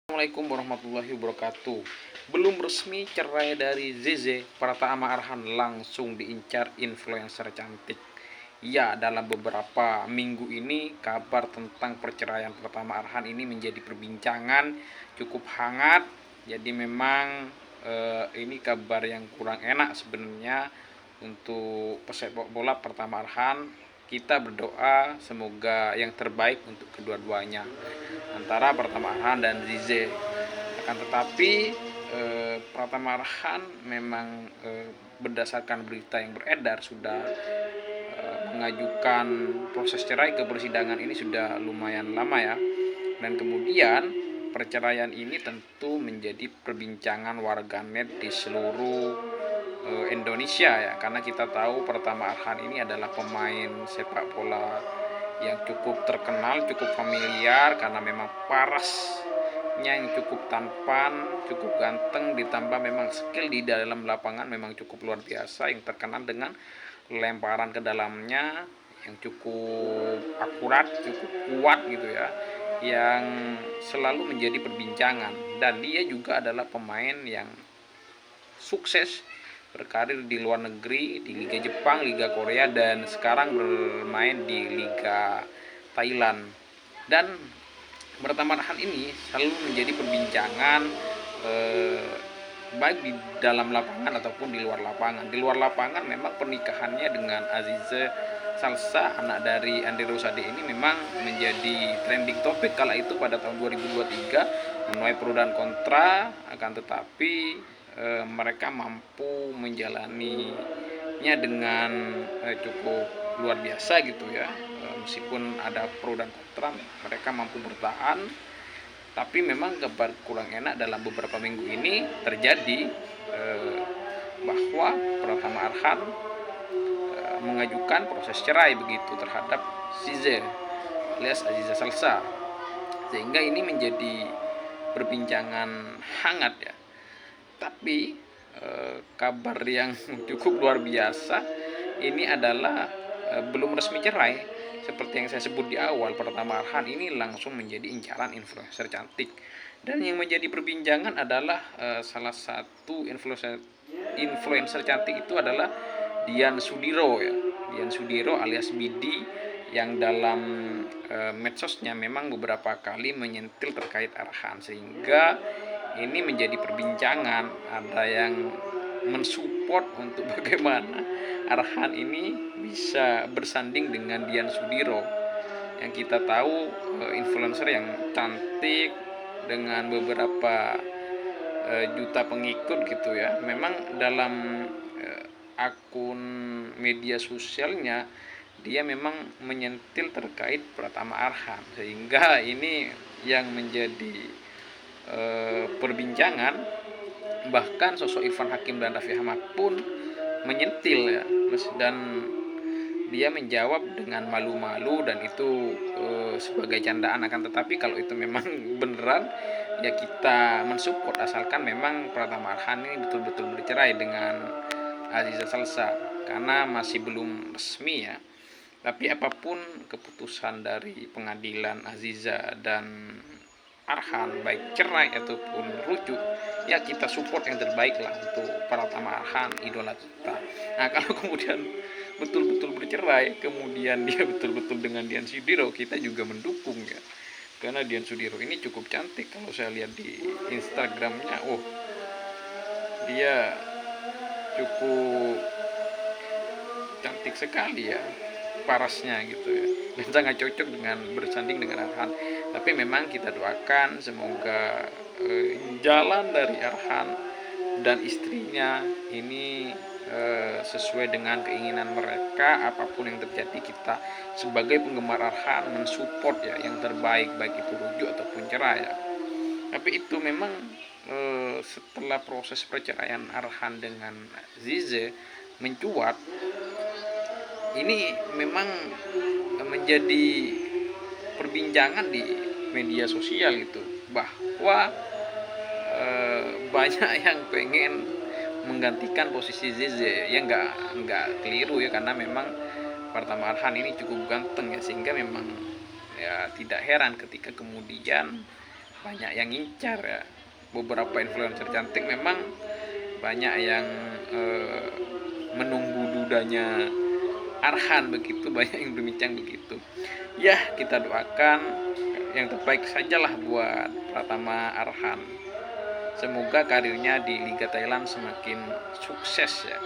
Assalamualaikum warahmatullahi wabarakatuh. Belum resmi cerai dari Zeze, Pratama Arhan langsung diincar influencer cantik. Ya, dalam beberapa minggu ini kabar tentang perceraian Pratama Arhan ini menjadi perbincangan cukup hangat. Jadi memang ini kabar yang kurang enak sebenarnya untuk pesepak bola Pratama Arhan. Kita berdoa semoga yang terbaik untuk kedua-duanya antara Pratama Arhan dan Zize. Akan tetapi Pratama Arhan memang berdasarkan berita yang beredar sudah mengajukan proses cerai ke persidangan ini sudah lumayan lama ya. Dan kemudian perceraian ini tentu menjadi perbincangan warganet di seluruh Indonesia ya, karena kita tahu Pratama Arhan ini adalah pemain sepak bola yang cukup terkenal, cukup familiar karena memang parasnya yang cukup tampan, cukup ganteng, ditambah memang skill di dalam lapangan memang cukup luar biasa, yang terkenal dengan lemparan ke dalamnya yang cukup akurat, cukup kuat gitu ya, yang selalu menjadi perbincangan. Dan dia juga adalah pemain yang sukses berkarir di luar negeri, di Liga Jepang, Liga Korea, dan sekarang bermain di Liga Thailand. Dan Pratama Arhan ini selalu menjadi perbincangan baik di dalam lapangan ataupun di luar lapangan. Di luar lapangan memang pernikahannya dengan Aziza Salsa, anak dari Andre Rosade ini memang menjadi trending topik kala itu pada tahun 2023, menuai pro dan kontra, akan tetapi mereka mampu menjalaninya dengan cukup luar biasa gitu ya. Meskipun ada pro dan kontra, mereka mampu bertahan. Tapi memang kabar kurang enak dalam beberapa minggu ini terjadi bahwa Pratama Arhan mengajukan proses cerai begitu terhadap Zize alias Aziza Salsa, sehingga ini menjadi perbincangan hangat ya. Tapi kabar yang cukup luar biasa ini adalah belum resmi cerai. Seperti yang saya sebut di awal, Pratama Arhan ini langsung menjadi incaran influencer cantik. Dan yang menjadi perbincangan adalah salah satu influencer cantik itu adalah Dian Sudiro ya. Dian Sudiro alias Bidi, yang dalam medsosnya memang beberapa kali menyentil terkait Arhan, sehingga ini menjadi perbincangan. Ada yang mensupport untuk bagaimana Arhan ini bisa bersanding dengan Dian Sudiro, yang kita tahu influencer yang cantik dengan beberapa juta pengikut gitu ya. Memang dalam akun media sosialnya dia memang menyentil terkait Pratama Arhan, sehingga ini yang menjadi perbincangan. Bahkan sosok Irfan Hakim dan Raffi Ahmad pun menyentil ya, dan dia menjawab dengan malu-malu, dan itu sebagai candaan. Akan tetapi kalau itu memang beneran ya kita mensupport, asalkan memang Pratama Arhan ini betul-betul bercerai dengan Aziza Salsa, karena masih belum resmi ya. Tapi apapun keputusan dari pengadilan Aziza dan Arhan, baik cerai ataupun rujuk, ya kita support yang terbaik lah untuk Pratama Arhan, idola kita. Nah, kalau kemudian betul-betul bercerai, kemudian dia betul-betul dengan Dian Sudiro, kita juga mendukung ya, karena Dian Sudiro ini cukup cantik. Kalau saya lihat di Instagramnya, oh dia cukup cantik sekali ya, parasnya gitu ya, dan sangat cocok dengan bersanding dengan Arhan. Tapi memang kita doakan semoga jalan dari Arhan dan istrinya ini sesuai dengan keinginan mereka. Apapun yang terjadi, kita sebagai penggemar Arhan mensupport ya yang terbaik, baik itu rujuk ataupun cerai ya. Tapi itu memang setelah proses perceraian Arhan dengan Zize mencuat, ini memang menjadi perbincangan di media sosial itu, bahwa banyak yang pengen menggantikan posisi Zize. Ya nggak keliru ya, karena memang Pratama Arhan ini cukup ganteng ya, sehingga memang ya tidak heran ketika kemudian banyak yang ngincar ya. Beberapa influencer cantik memang banyak yang menunggu dudanya Arhan begitu, banyak yang berbincang begitu. Ya, kita doakan yang terbaik sajalah buat Pratama Arhan. Semoga karirnya di Liga Thailand semakin sukses ya.